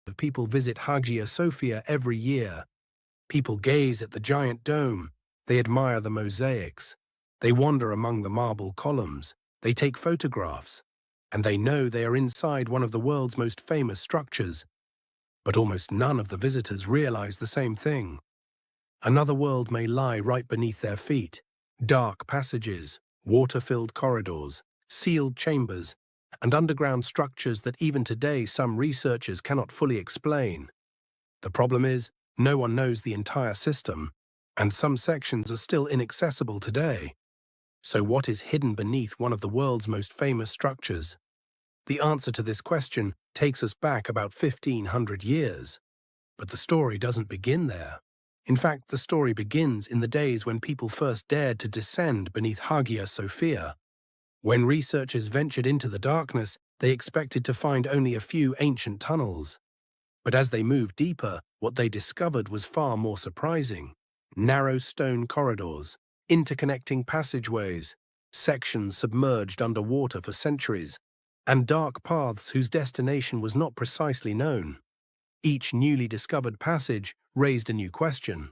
of people visit Hagia Sophia every year. People gaze at the giant dome. They admire the mosaics. They wander among the marble columns. They take photographs. And they know they are inside one of the world's most famous structures. But almost none of the visitors realize the same thing. Another world may lie right beneath their feet. Dark passages, water-filled corridors, sealed chambers, and underground structures that even today some researchers cannot fully explain. The problem is, no one knows the entire system, and some sections are still inaccessible today. So what is hidden beneath one of the world's most famous structures? The answer to this question takes us back about 1,500 years. But the story doesn't begin there. In fact, the story begins in the days when people first dared to descend beneath Hagia Sophia. When researchers ventured into the darkness, they expected to find only a few ancient tunnels. But as they moved deeper, what they discovered was far more surprising. Narrow stone corridors, interconnecting passageways, sections submerged under water for centuries, and dark paths whose destination was not precisely known. Each newly discovered passage raised a new question.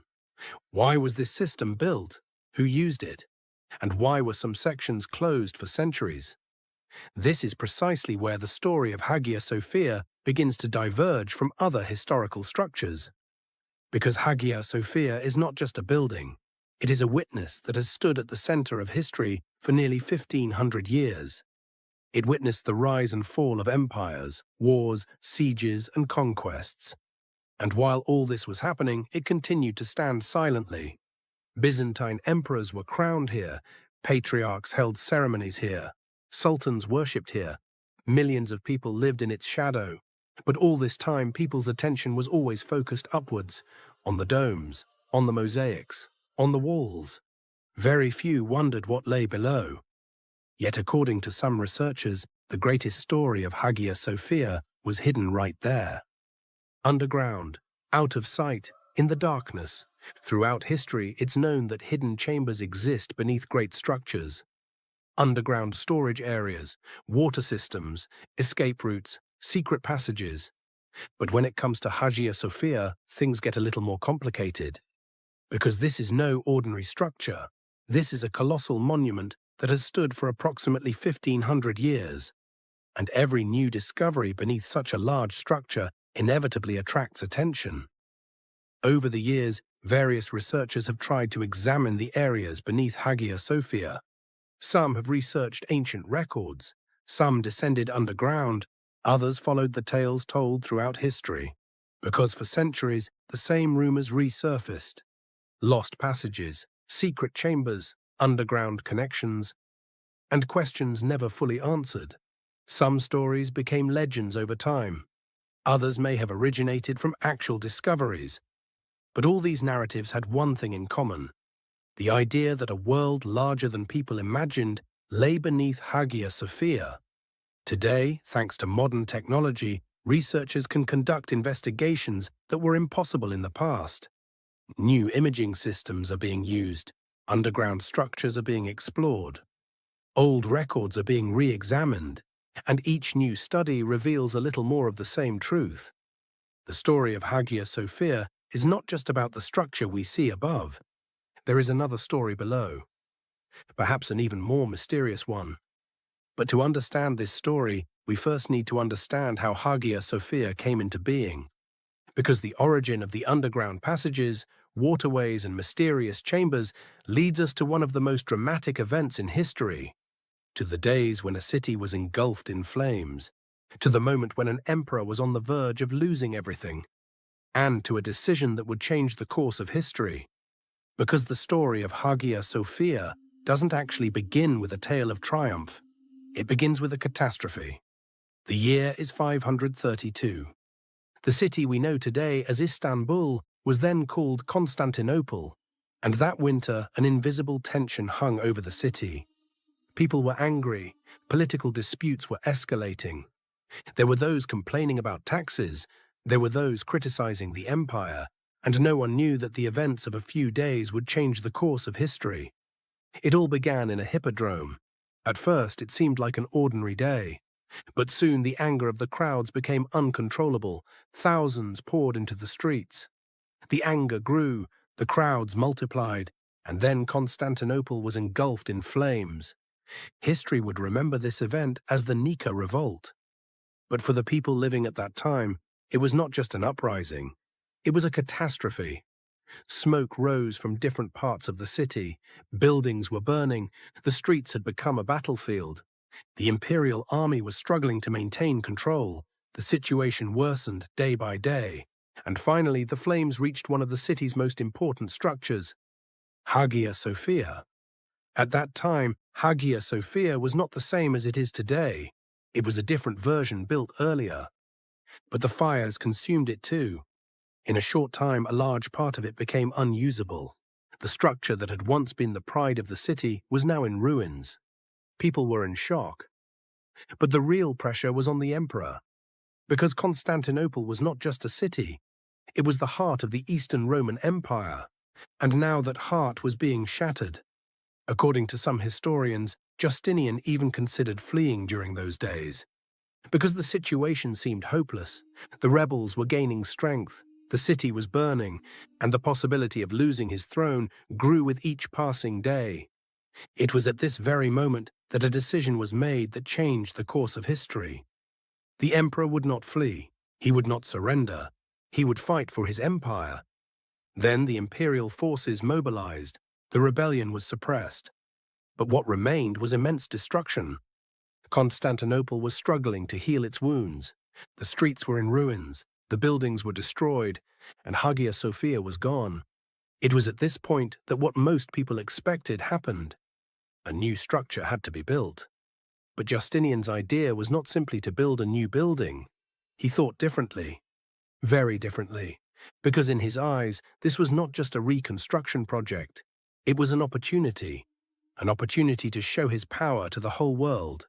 Why was this system built? Who used it? And why were some sections closed for centuries? This is precisely where the story of Hagia Sophia begins to diverge from other historical structures. Because Hagia Sophia is not just a building, it is a witness that has stood at the center of history for nearly 1,500 years. It witnessed the rise and fall of empires, wars, sieges, and conquests. And while all this was happening, it continued to stand silently. Byzantine emperors were crowned here, patriarchs held ceremonies here, sultans worshipped here, millions of people lived in its shadow. But all this time, people's attention was always focused upwards, on the domes, on the mosaics, on the walls. Very few wondered what lay below. Yet according to some researchers, the greatest story of Hagia Sophia was hidden right there. Underground, out of sight, in the darkness. Throughout history, it's known that hidden chambers exist beneath great structures. Underground storage areas, water systems, escape routes, secret passages. But when it comes to Hagia Sophia, things get a little more complicated. Because this is no ordinary structure. This is a colossal monument that has stood for approximately 1,500 years. And every new discovery beneath such a large structure inevitably attracts attention. Over the years, various researchers have tried to examine the areas beneath Hagia Sophia. Some have researched ancient records, some descended underground, others followed the tales told throughout history. Because for centuries, the same rumors resurfaced. Lost passages, secret chambers, underground connections, and questions never fully answered. Some stories became legends over time. Others may have originated from actual discoveries. But all these narratives had one thing in common: the idea that a world larger than people imagined lay beneath Hagia Sophia. Today, thanks to modern technology, researchers can conduct investigations that were impossible in the past. New imaging systems are being used, underground structures are being explored, old records are being re-examined, and each new study reveals a little more of the same truth. The story of Hagia Sophia is not just about the structure we see above. There is another story below, perhaps an even more mysterious one. But to understand this story, we first need to understand how Hagia Sophia came into being. Because the origin of the underground passages, waterways, and mysterious chambers leads us to one of the most dramatic events in history, to the days when a city was engulfed in flames, to the moment when an emperor was on the verge of losing everything, and to a decision that would change the course of history. Because the story of Hagia Sophia doesn't actually begin with a tale of triumph. It begins with a catastrophe. The year is 532. The city we know today as Istanbul was then called Constantinople, and that winter an invisible tension hung over the city. People were angry, political disputes were escalating. There were those complaining about taxes, there were those criticizing the empire, and no one knew that the events of a few days would change the course of history. It all began in a hippodrome. At first, it seemed like an ordinary day. But soon the anger of the crowds became uncontrollable. Thousands poured into the streets. The anger grew, the crowds multiplied, and then Constantinople was engulfed in flames. History would remember this event as the Nika Revolt. But for the people living at that time, it was not just an uprising. It was a catastrophe. Smoke rose from different parts of the city. Buildings were burning. The streets had become a battlefield. The imperial army was struggling to maintain control. The situation worsened day by day. And finally, the flames reached one of the city's most important structures, Hagia Sophia. At that time, Hagia Sophia was not the same as it is today. It was a different version built earlier. But the fires consumed it too. In a short time, a large part of it became unusable. The structure that had once been the pride of the city was now in ruins. People were in shock. But the real pressure was on the emperor. Because Constantinople was not just a city, it was the heart of the Eastern Roman Empire. And now that heart was being shattered. According to some historians, Justinian even considered fleeing during those days. Because the situation seemed hopeless, the rebels were gaining strength, the city was burning, and the possibility of losing his throne grew with each passing day. It was at this very moment that a decision was made that changed the course of history. The emperor would not flee, he would not surrender, he would fight for his empire. Then the imperial forces mobilized, the rebellion was suppressed. But what remained was immense destruction. Constantinople was struggling to heal its wounds. The streets were in ruins, the buildings were destroyed, and Hagia Sophia was gone. It was at this point that what most people expected happened. A new structure had to be built. But Justinian's idea was not simply to build a new building. He thought differently, very differently, because in his eyes, this was not just a reconstruction project. It was an opportunity to show his power to the whole world,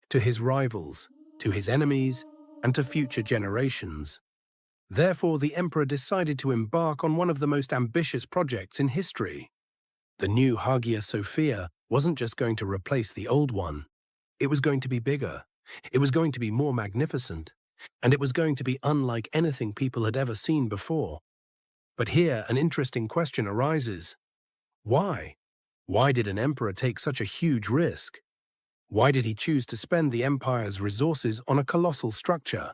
to his rivals, to his enemies, and to future generations. Therefore, the emperor decided to embark on one of the most ambitious projects in history. The new Hagia Sophia wasn't just going to replace the old one. It was going to be bigger. It was going to be more magnificent. And it was going to be unlike anything people had ever seen before. But here, an interesting question arises. Why? Why did an emperor take such a huge risk? Why did he choose to spend the empire's resources on a colossal structure?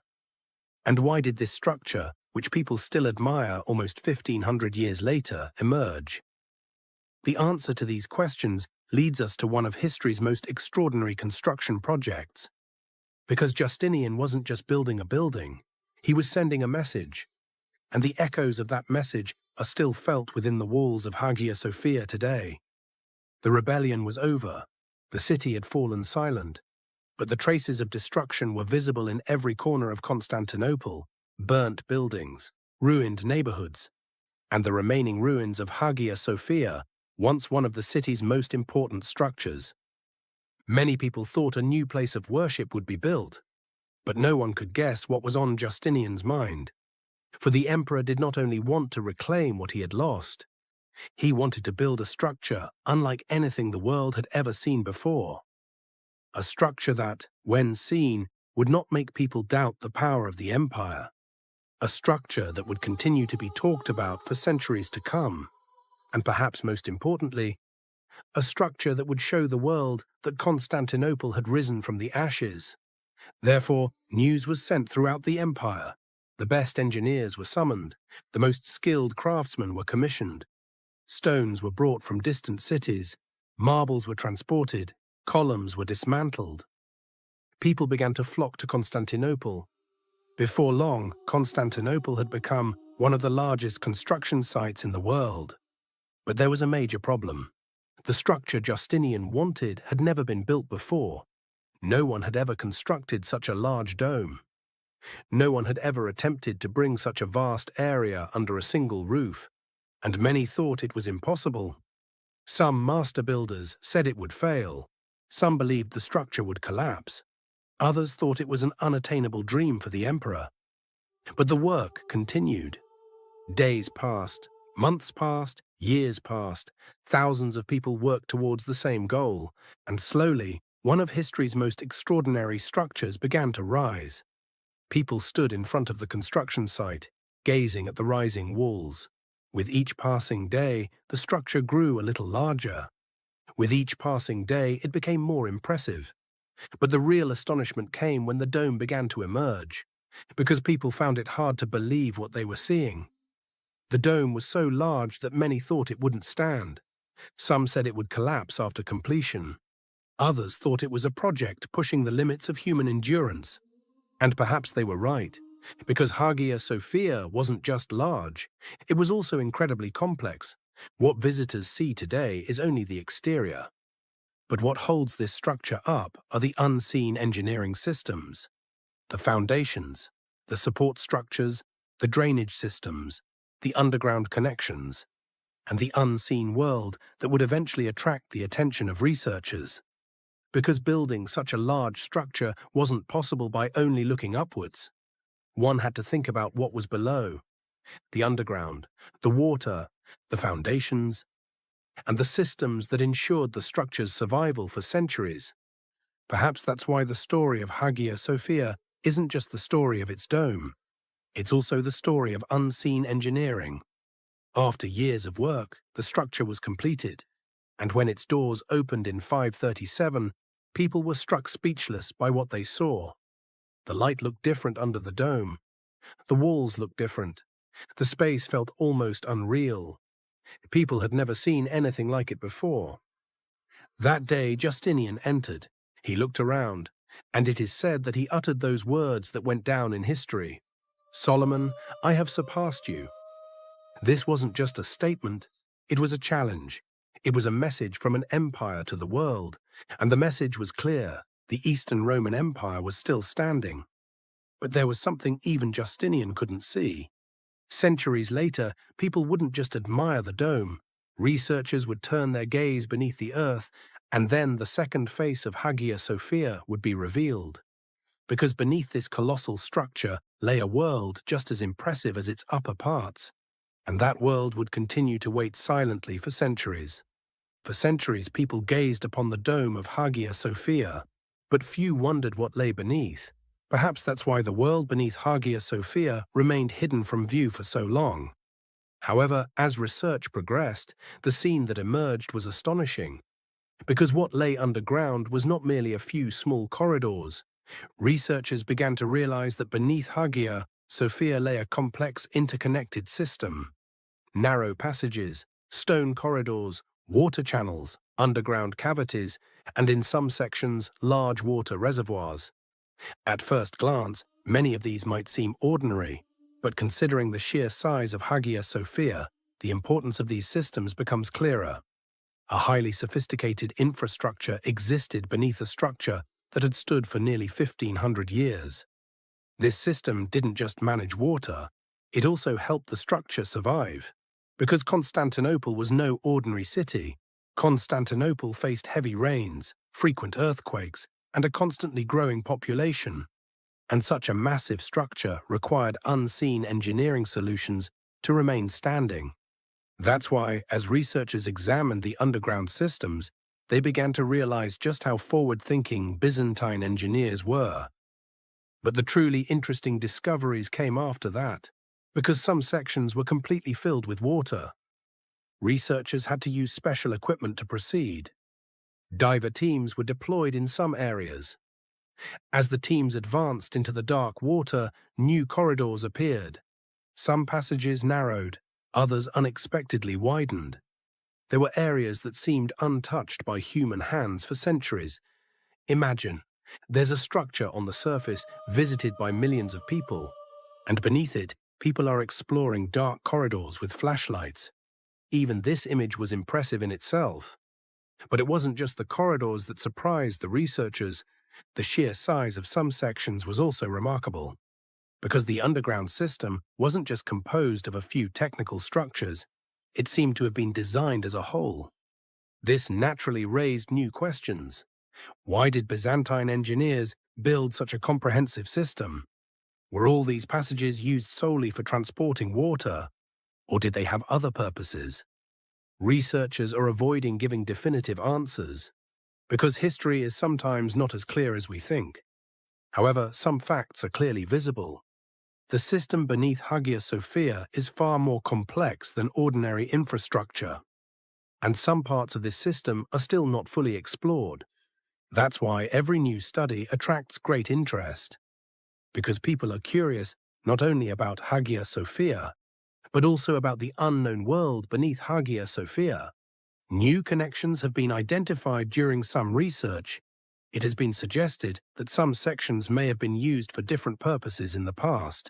And why did this structure, which people still admire almost 1,500 years later, emerge? The answer to these questions leads us to one of history's most extraordinary construction projects. Because Justinian wasn't just building a building, he was sending a message. And the echoes of that message are still felt within the walls of Hagia Sophia today. The rebellion was over. The city had fallen silent. But the traces of destruction were visible in every corner of Constantinople: burnt buildings, ruined neighborhoods, and the remaining ruins of Hagia Sophia, once one of the city's most important structures. Many people thought a new place of worship would be built, but no one could guess what was on Justinian's mind. For the emperor did not only want to reclaim what he had lost, he wanted to build a structure unlike anything the world had ever seen before. A structure that, when seen, would not make people doubt the power of the empire. A structure that would continue to be talked about for centuries to come. And perhaps most importantly, a structure that would show the world that Constantinople had risen from the ashes. Therefore, news was sent throughout the empire. The best engineers were summoned. The most skilled craftsmen were commissioned. Stones were brought from distant cities. Marbles were transported. Columns were dismantled. People began to flock to Constantinople. Before long, Constantinople had become one of the largest construction sites in the world. But there was a major problem. The structure Justinian wanted had never been built before. No one had ever constructed such a large dome. No one had ever attempted to bring such a vast area under a single roof, and many thought it was impossible. Some master builders said it would fail. Some believed the structure would collapse. Others thought it was an unattainable dream for the emperor. But the work continued. Days passed, months passed, years passed. Thousands of people worked towards the same goal, and slowly, one of history's most extraordinary structures began to rise. People stood in front of the construction site, gazing at the rising walls. With each passing day, the structure grew a little larger. With each passing day, it became more impressive. But the real astonishment came when the dome began to emerge, because people found it hard to believe what they were seeing. The dome was so large that many thought it wouldn't stand. Some said it would collapse after completion. Others thought it was a project pushing the limits of human endurance. And perhaps they were right, because Hagia Sophia wasn't just large, it was also incredibly complex. What visitors see today is only the exterior. But what holds this structure up are the unseen engineering systems, the foundations, the support structures, the drainage systems, the underground connections, and the unseen world that would eventually attract the attention of researchers. Because building such a large structure wasn't possible by only looking upwards. One had to think about what was below, the underground, the water, the foundations, and the systems that ensured the structure's survival for centuries. Perhaps that's why the story of Hagia Sophia isn't just the story of its dome. It's also the story of unseen engineering. After years of work, the structure was completed, and when its doors opened in 537, people were struck speechless by what they saw. The light looked different under the dome. The walls looked different. The space felt almost unreal. People had never seen anything like it before. That day, Justinian entered. He looked around, and it is said that he uttered those words that went down in history. "Solomon, I have surpassed you." This wasn't just a statement, it was a challenge. It was a message from an empire to the world, and the message was clear. The Eastern Roman Empire was still standing. But there was something even Justinian couldn't see. Centuries later, people wouldn't just admire the dome. Researchers would turn their gaze beneath the earth, and then the second face of Hagia Sophia would be revealed. Because beneath this colossal structure lay a world just as impressive as its upper parts. And that world would continue to wait silently for centuries. For centuries, people gazed upon the dome of Hagia Sophia, but few wondered what lay beneath. Perhaps that's why the world beneath Hagia Sophia remained hidden from view for so long. However, as research progressed, the scene that emerged was astonishing. Because what lay underground was not merely a few small corridors. Researchers began to realize that beneath Hagia Sophia lay a complex interconnected system. Narrow passages, stone corridors, water channels, underground cavities, and in some sections, large water reservoirs. At first glance, many of these might seem ordinary, but considering the sheer size of Hagia Sophia, the importance of these systems becomes clearer. A highly sophisticated infrastructure existed beneath a structure that had stood for nearly 1,500 years. This system didn't just manage water, it also helped the structure survive. Because Constantinople was no ordinary city, Constantinople faced heavy rains, frequent earthquakes, and a constantly growing population. And such a massive structure required unseen engineering solutions to remain standing. That's why, as researchers examined the underground systems, they began to realize just how forward-thinking Byzantine engineers were. But the truly interesting discoveries came after that, because some sections were completely filled with water. Researchers had to use special equipment to proceed. Diver teams were deployed in some areas. As the teams advanced into the dark water, new corridors appeared. Some passages narrowed, others unexpectedly widened. There were areas that seemed untouched by human hands for centuries. Imagine, there's a structure on the surface visited by millions of people, and beneath it, people are exploring dark corridors with flashlights. Even this image was impressive in itself. But it wasn't just the corridors that surprised the researchers. The sheer size of some sections was also remarkable. Because the underground system wasn't just composed of a few technical structures, it seemed to have been designed as a whole. This naturally raised new questions. Why did Byzantine engineers build such a comprehensive system? Were all these passages used solely for transporting water, or did they have other purposes? Researchers are avoiding giving definitive answers, because history is sometimes not as clear as we think. However, some facts are clearly visible. The system beneath Hagia Sophia is far more complex than ordinary infrastructure, and some parts of this system are still not fully explored. That's why every new study attracts great interest, because people are curious not only about Hagia Sophia, but also about the unknown world beneath Hagia Sophia. New connections have been identified during some research. It has been suggested that some sections may have been used for different purposes in the past,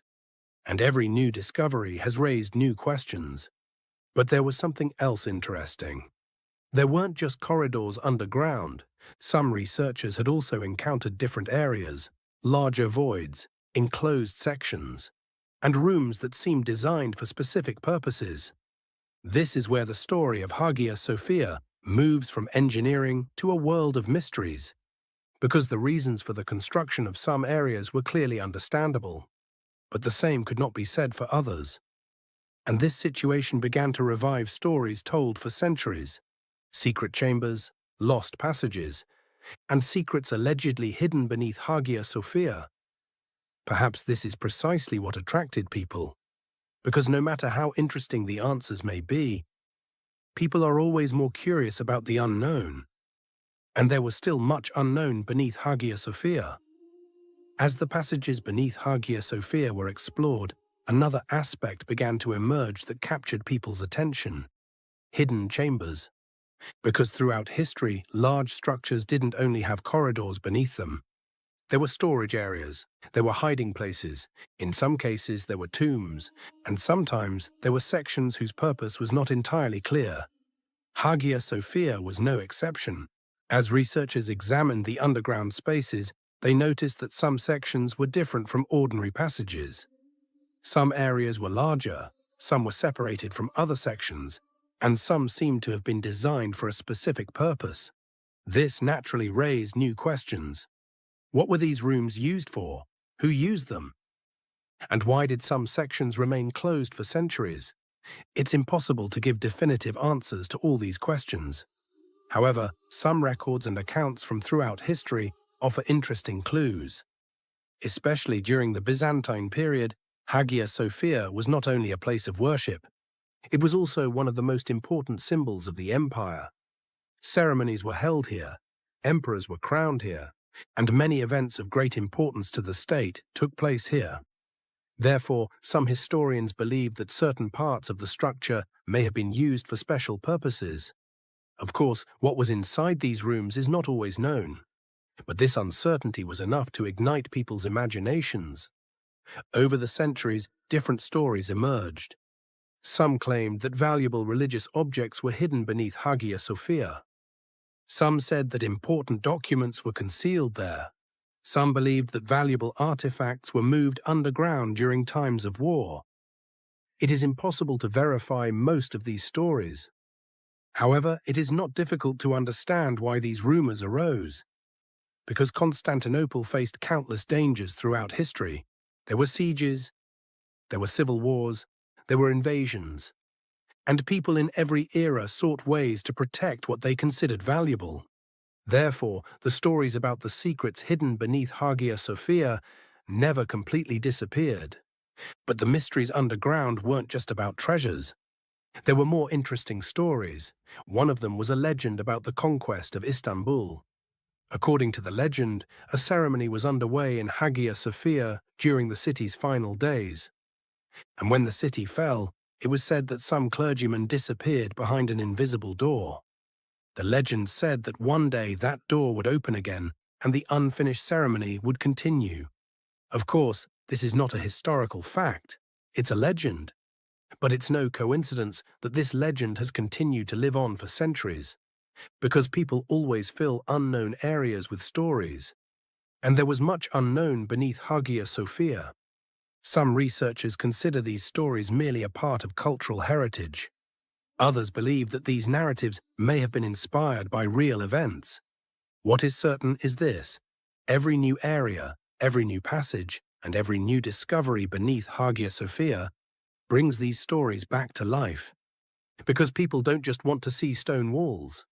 and every new discovery has raised new questions. But there was something else interesting. There weren't just corridors underground. Some researchers had also encountered different areas, larger voids, enclosed sections, and rooms that seemed designed for specific purposes. This is where the story of Hagia Sophia moves from engineering to a world of mysteries, because the reasons for the construction of some areas were clearly understandable, but the same could not be said for others. And this situation began to revive stories told for centuries: secret chambers, lost passages, and secrets allegedly hidden beneath Hagia Sophia. Perhaps this is precisely what attracted people, because no matter how interesting the answers may be, people are always more curious about the unknown, and there was still much unknown beneath Hagia Sophia. As the passages beneath Hagia Sophia were explored, another aspect began to emerge that captured people's attention: hidden chambers. Because throughout history, large structures didn't only have corridors beneath them. There were storage areas, there were hiding places, in some cases there were tombs, and sometimes there were sections whose purpose was not entirely clear. Hagia Sophia was no exception. As researchers examined the underground spaces, they noticed that some sections were different from ordinary passages. Some areas were larger, some were separated from other sections, and some seemed to have been designed for a specific purpose. This naturally raised new questions. What were these rooms used for? Who used them? And why did some sections remain closed for centuries? It's impossible to give definitive answers to all these questions. However, some records and accounts from throughout history offer interesting clues. Especially during the Byzantine period, Hagia Sophia was not only a place of worship, it was also one of the most important symbols of the empire. Ceremonies were held here, emperors were crowned here, and many events of great importance to the state took place here. Therefore, some historians believe that certain parts of the structure may have been used for special purposes. Of course, what was inside these rooms is not always known, but this uncertainty was enough to ignite people's imaginations. Over the centuries, different stories emerged. Some claimed that valuable religious objects were hidden beneath Hagia Sophia. Some said that important documents were concealed there. Some believed that valuable artifacts were moved underground during times of war. It is impossible to verify most of these stories. However, it is not difficult to understand why these rumors arose. Because Constantinople faced countless dangers throughout history. There were sieges, there were civil wars, there were invasions, and people in every era sought ways to protect what they considered valuable. Therefore, the stories about the secrets hidden beneath Hagia Sophia never completely disappeared. But the mysteries underground weren't just about treasures. There were more interesting stories. One of them was a legend about the conquest of Istanbul. According to the legend, a ceremony was underway in Hagia Sophia during the city's final days. And when the city fell, it was said that some clergymen disappeared behind an invisible door. The legend said that one day that door would open again and the unfinished ceremony would continue. Of course, this is not a historical fact. It's a legend. But it's no coincidence that this legend has continued to live on for centuries, because people always fill unknown areas with stories. And there was much unknown beneath Hagia Sophia. Some researchers consider these stories merely a part of cultural heritage. Others believe that these narratives may have been inspired by real events. What is certain is this: every new area, every new passage, and every new discovery beneath Hagia Sophia brings these stories back to life. Because people don't just want to see stone walls.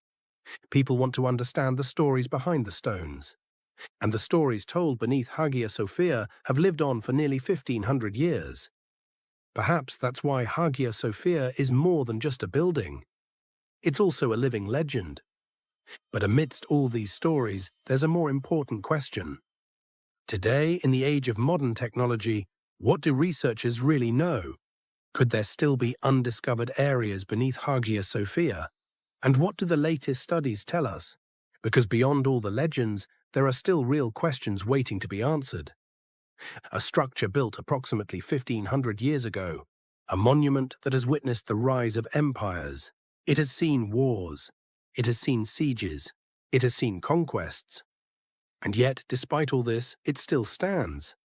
People want to understand the stories behind the stones. And the stories told beneath Hagia Sophia have lived on for nearly 1500 years. Perhaps that's why Hagia Sophia is more than just a building. It's also a living legend. But amidst all these stories, there's a more important question. Today, in the age of modern technology, what do researchers really know? Could there still be undiscovered areas beneath Hagia Sophia? And what do the latest studies tell us? Because beyond all the legends, there are still real questions waiting to be answered. A structure built approximately 1500 years ago, a monument that has witnessed the rise of empires. It has seen wars, it has seen sieges, it has seen conquests. And yet, despite all this, it still stands.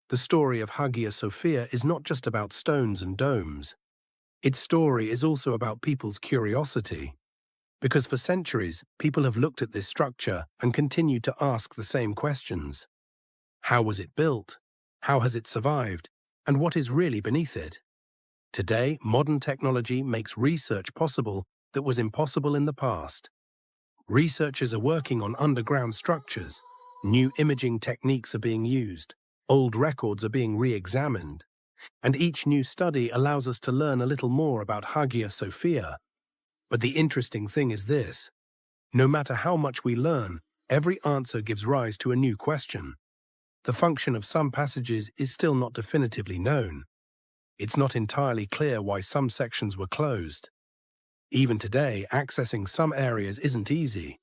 The story of Hagia Sophia is not just about stones and domes. Its story is also about people's curiosity. Because for centuries, people have looked at this structure and continued to ask the same questions. How was it built? How has it survived? And what is really beneath it? Today, modern technology makes research possible that was impossible in the past. Researchers are working on underground structures. New imaging techniques are being used. Old records are being re-examined. And each new study allows us to learn a little more about Hagia Sophia. But the interesting thing is this. No matter how much we learn, every answer gives rise to a new question. The function of some passages is still not definitively known. It's not entirely clear why some sections were closed. Even today, accessing some areas isn't easy.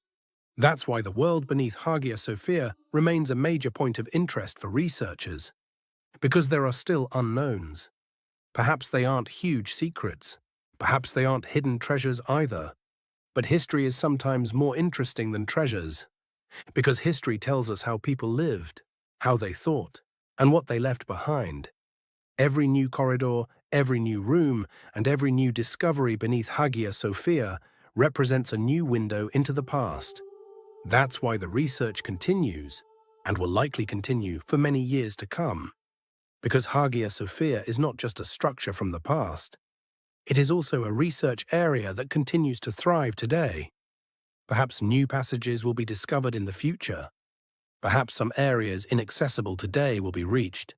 That's why the world beneath Hagia Sophia remains a major point of interest for researchers. Because there are still unknowns. Perhaps they aren't huge secrets. Perhaps they aren't hidden treasures either. But history is sometimes more interesting than treasures. Because history tells us how people lived, how they thought, and what they left behind. Every new corridor, every new room, and every new discovery beneath Hagia Sophia represents a new window into the past. That's why the research continues, and will likely continue for many years to come. Because Hagia Sophia is not just a structure from the past. It is also a research area that continues to thrive today. Perhaps new passages will be discovered in the future. Perhaps some areas inaccessible today will be reached.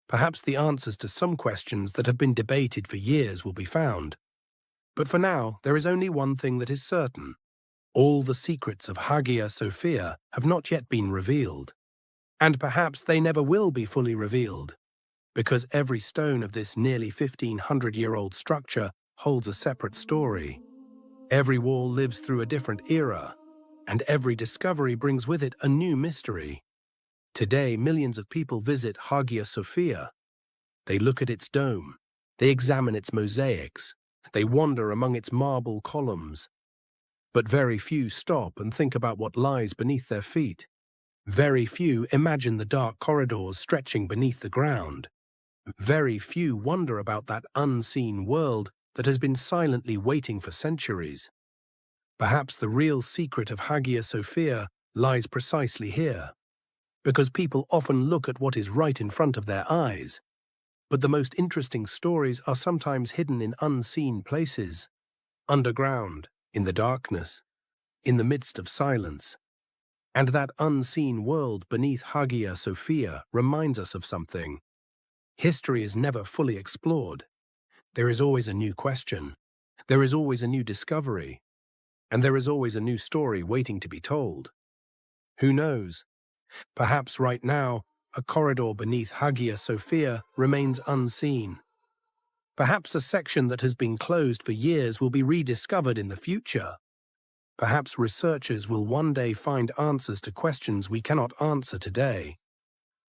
Perhaps the answers to some questions that have been debated for years will be found. But for now, there is only one thing that is certain. All the secrets of Hagia Sophia have not yet been revealed. And perhaps they never will be fully revealed. Because every stone of this nearly 1500-year-old structure holds a separate story. Every wall lives through a different era, and every discovery brings with it a new mystery. Today, millions of people visit Hagia Sophia. They look at its dome, they examine its mosaics, they wander among its marble columns. But very few stop and think about what lies beneath their feet. Very few imagine the dark corridors stretching beneath the ground. Very few wonder about that unseen world that has been silently waiting for centuries. Perhaps the real secret of Hagia Sophia lies precisely here. Because people often look at what is right in front of their eyes. But the most interesting stories are sometimes hidden in unseen places. Underground, in the darkness, in the midst of silence. And that unseen world beneath Hagia Sophia reminds us of something. History is never fully explored. There is always a new question. There is always a new discovery. And there is always a new story waiting to be told. Who knows? Perhaps right now, a corridor beneath Hagia Sophia remains unseen. Perhaps a section that has been closed for years will be rediscovered in the future. Perhaps researchers will one day find answers to questions we cannot answer today.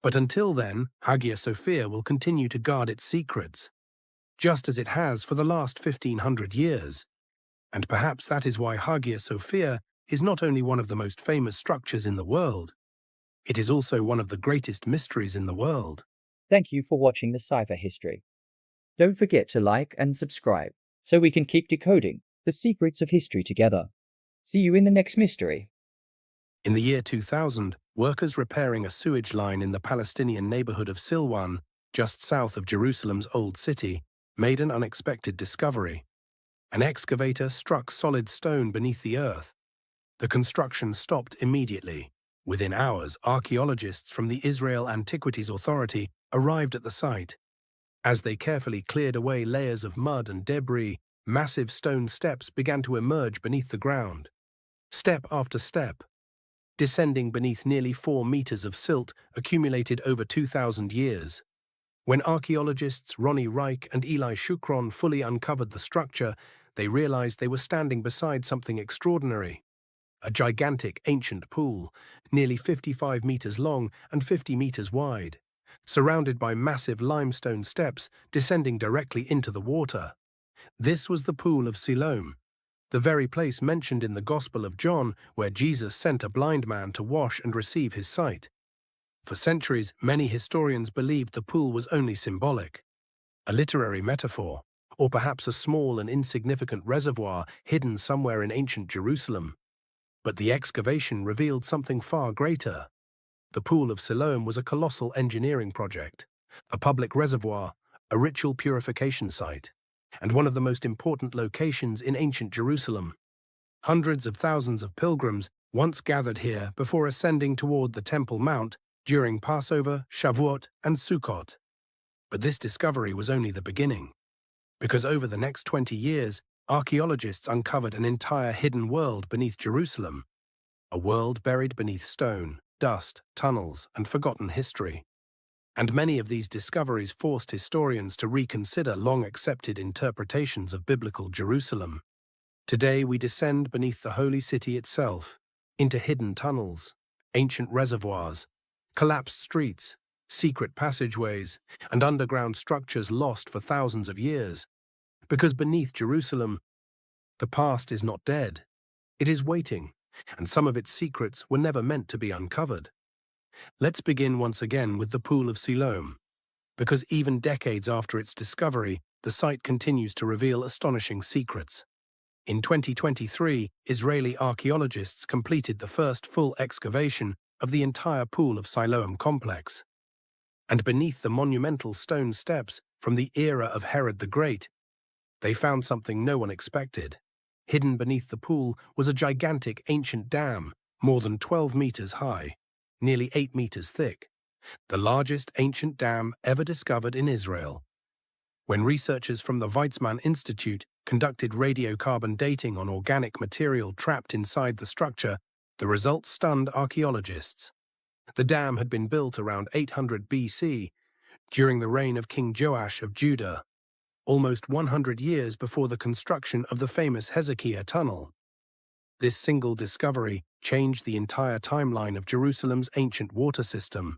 But until then, Hagia Sophia will continue to guard its secrets, just as it has for the last 1500 years. And perhaps that is why Hagia Sophia is not only one of the most famous structures in the world, it is also one of the greatest mysteries in the world. Thank you for watching the Cipher history. Don't forget to like and subscribe so we can keep decoding the secrets of history together. See you in the next mystery. In the year 2000, workers repairing a sewage line in the Palestinian neighborhood of Silwan, just south of Jerusalem's Old City, made an unexpected discovery. An excavator struck solid stone beneath the earth. The construction stopped immediately. Within hours, archaeologists from the Israel Antiquities Authority arrived at the site. As they carefully cleared away layers of mud and debris, massive stone steps began to emerge beneath the ground. Step after step, descending beneath nearly 4 meters of silt accumulated over 2,000 years. When archaeologists Ronnie Reich and Eli Shukron fully uncovered the structure, they realized they were standing beside something extraordinary. A gigantic ancient pool, nearly 55 meters long and 50 meters wide, surrounded by massive limestone steps descending directly into the water. This was the Pool of Siloam, the very place mentioned in the Gospel of John where Jesus sent a blind man to wash and receive his sight. For centuries, many historians believed the pool was only symbolic, a literary metaphor, or perhaps a small and insignificant reservoir hidden somewhere in ancient Jerusalem. But the excavation revealed something far greater. The Pool of Siloam was a colossal engineering project, a public reservoir, a ritual purification site, and one of the most important locations in ancient Jerusalem. Hundreds of thousands of pilgrims once gathered here before ascending toward the Temple Mount during Passover, Shavuot, and Sukkot. But this discovery was only the beginning, because over the next 20 years, archaeologists uncovered an entire hidden world beneath Jerusalem, a world buried beneath stone, dust, tunnels, and forgotten history. And many of these discoveries forced historians to reconsider long-accepted interpretations of biblical Jerusalem. Today we descend beneath the holy city itself, into hidden tunnels, ancient reservoirs, collapsed streets, secret passageways, and underground structures lost for thousands of years. Because beneath Jerusalem, the past is not dead. It is waiting, and some of its secrets were never meant to be uncovered. Let's begin once again with the Pool of Siloam, because even decades after its discovery, the site continues to reveal astonishing secrets. In 2023, Israeli archaeologists completed the first full excavation of the entire Pool of Siloam complex. And beneath the monumental stone steps from the era of Herod the Great, they found something no one expected. Hidden beneath the pool was a gigantic ancient dam, more than 12 meters high, nearly 8 meters thick, the largest ancient dam ever discovered in Israel. When researchers from the Weizmann Institute conducted radiocarbon dating on organic material trapped inside the structure, the results stunned archaeologists. The dam had been built around 800 BC, during the reign of King Joash of Judah, almost 100 years before the construction of the famous Hezekiah Tunnel. This single discovery changed the entire timeline of Jerusalem's ancient water system.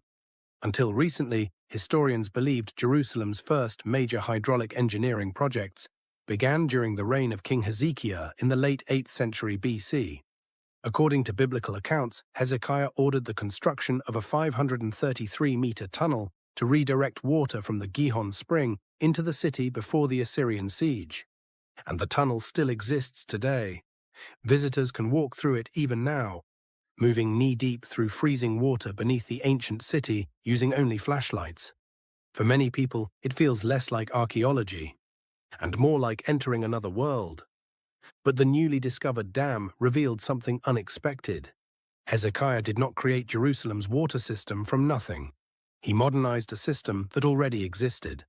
Until recently, historians believed Jerusalem's first major hydraulic engineering projects began during the reign of King Hezekiah in the late 8th century BC. According to biblical accounts, Hezekiah ordered the construction of a 533-meter tunnel to redirect water from the Gihon spring into the city before the Assyrian siege. And the tunnel still exists today. Visitors can walk through it even now, moving knee-deep through freezing water beneath the ancient city using only flashlights. For many people, it feels less like archaeology and more like entering another world. But the newly discovered dam revealed something unexpected. Hezekiah did not create Jerusalem's water system from nothing. He modernized a system that already existed.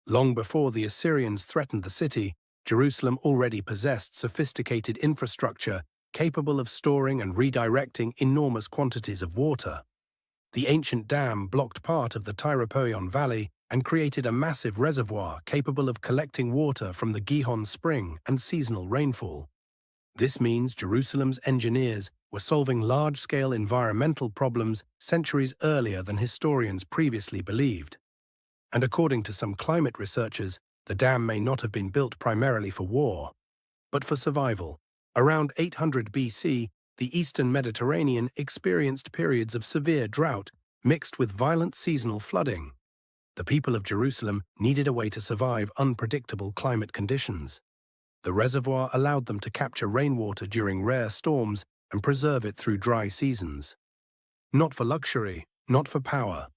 Long before the Assyrians threatened the city, Jerusalem already possessed sophisticated infrastructure capable of storing and redirecting enormous quantities of water. The ancient dam blocked part of the Tyropoion Valley and created a massive reservoir capable of collecting water from the Gihon spring and seasonal rainfall. This means Jerusalem's engineers were solving large-scale environmental problems centuries earlier than historians previously believed. And according to some climate researchers, the dam may not have been built primarily for war, but for survival. Around 800 BC, the eastern Mediterranean experienced periods of severe drought mixed with violent seasonal flooding. The people of Jerusalem needed a way to survive unpredictable climate conditions. The reservoir allowed them to capture rainwater during rare storms and preserve it through dry seasons. Not for luxury, not for power,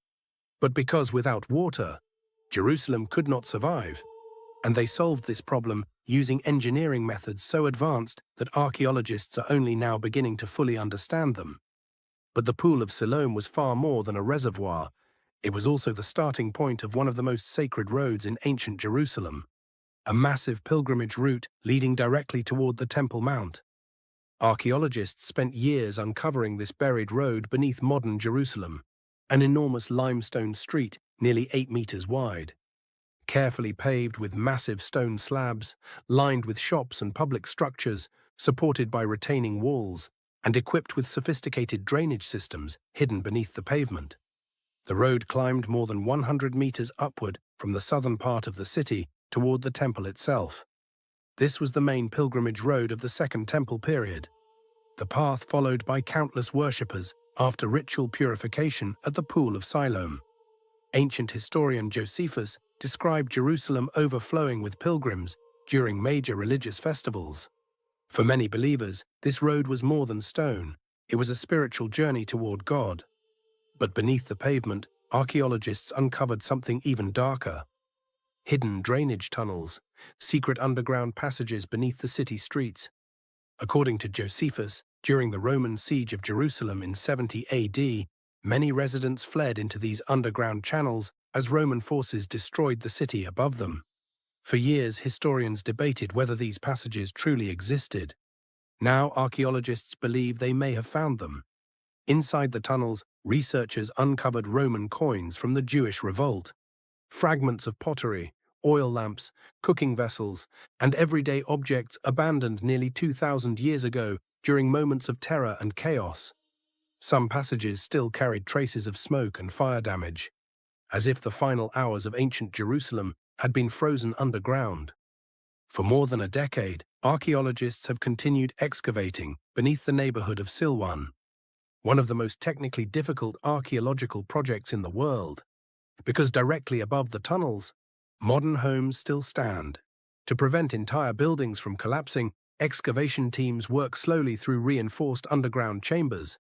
but because without water, Jerusalem could not survive, and they solved this problem using engineering methods so advanced that archaeologists are only now beginning to fully understand them. But the Pool of Siloam was far more than a reservoir. It was also the starting point of one of the most sacred roads in ancient Jerusalem, a massive pilgrimage route leading directly toward the Temple Mount. Archaeologists spent years uncovering this buried road beneath modern Jerusalem, an enormous limestone street nearly 8 meters wide, carefully paved with massive stone slabs, lined with shops and public structures, supported by retaining walls, and equipped with sophisticated drainage systems hidden beneath the pavement. The road climbed more than 100 meters upward from the southern part of the city toward the temple itself. This was the main pilgrimage road of the Second Temple period, the path followed by countless worshippers after ritual purification at the Pool of Siloam. Ancient historian Josephus described Jerusalem overflowing with pilgrims during major religious festivals. For many believers, this road was more than stone. It was a spiritual journey toward God. But beneath the pavement, archaeologists uncovered something even darker. Hidden drainage tunnels, secret underground passages beneath the city streets. According to Josephus, during the Roman siege of Jerusalem in 70 AD, many residents fled into these underground channels as Roman forces destroyed the city above them. For years, historians debated whether these passages truly existed. Now, archaeologists believe they may have found them. Inside the tunnels, researchers uncovered Roman coins from the Jewish revolt, fragments of pottery, oil lamps, cooking vessels, and everyday objects abandoned nearly 2,000 years ago during moments of terror and chaos. Some passages still carried traces of smoke and fire damage, as if the final hours of ancient Jerusalem had been frozen underground. For more than a decade, archaeologists have continued excavating beneath the neighborhood of Silwan, one of the most technically difficult archaeological projects in the world, because directly above the tunnels, modern homes still stand. To prevent entire buildings from collapsing, excavation teams work slowly through reinforced underground chambers,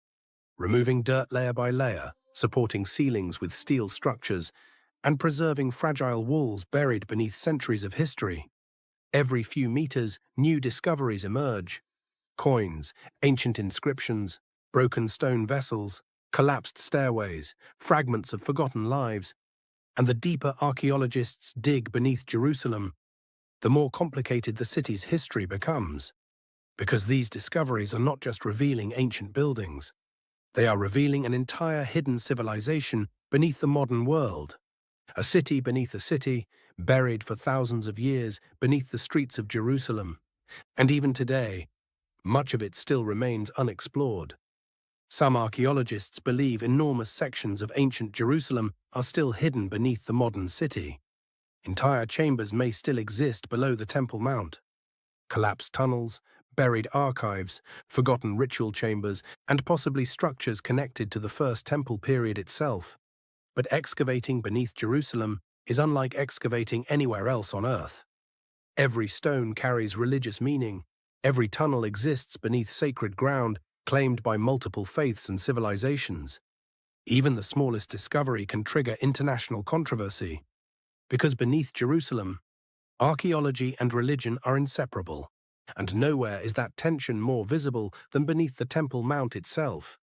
removing dirt layer by layer, supporting ceilings with steel structures, and preserving fragile walls buried beneath centuries of history. Every few meters, new discoveries emerge. Coins, ancient inscriptions, broken stone vessels, collapsed stairways, fragments of forgotten lives. And the deeper archaeologists dig beneath Jerusalem, the more complicated the city's history becomes. Because these discoveries are not just revealing ancient buildings, they are revealing an entire hidden civilization beneath the modern world. A city beneath a city, buried for thousands of years beneath the streets of Jerusalem. And even today, much of it still remains unexplored. Some archaeologists believe enormous sections of ancient Jerusalem are still hidden beneath the modern city. Entire chambers may still exist below the Temple Mount. Collapsed tunnels, buried archives, forgotten ritual chambers, and possibly structures connected to the First Temple period itself. But excavating beneath Jerusalem is unlike excavating anywhere else on Earth. Every stone carries religious meaning. Every tunnel exists beneath sacred ground claimed by multiple faiths and civilizations. Even the smallest discovery can trigger international controversy. Because beneath Jerusalem, archaeology and religion are inseparable, and nowhere is that tension more visible than beneath the Temple Mount itself.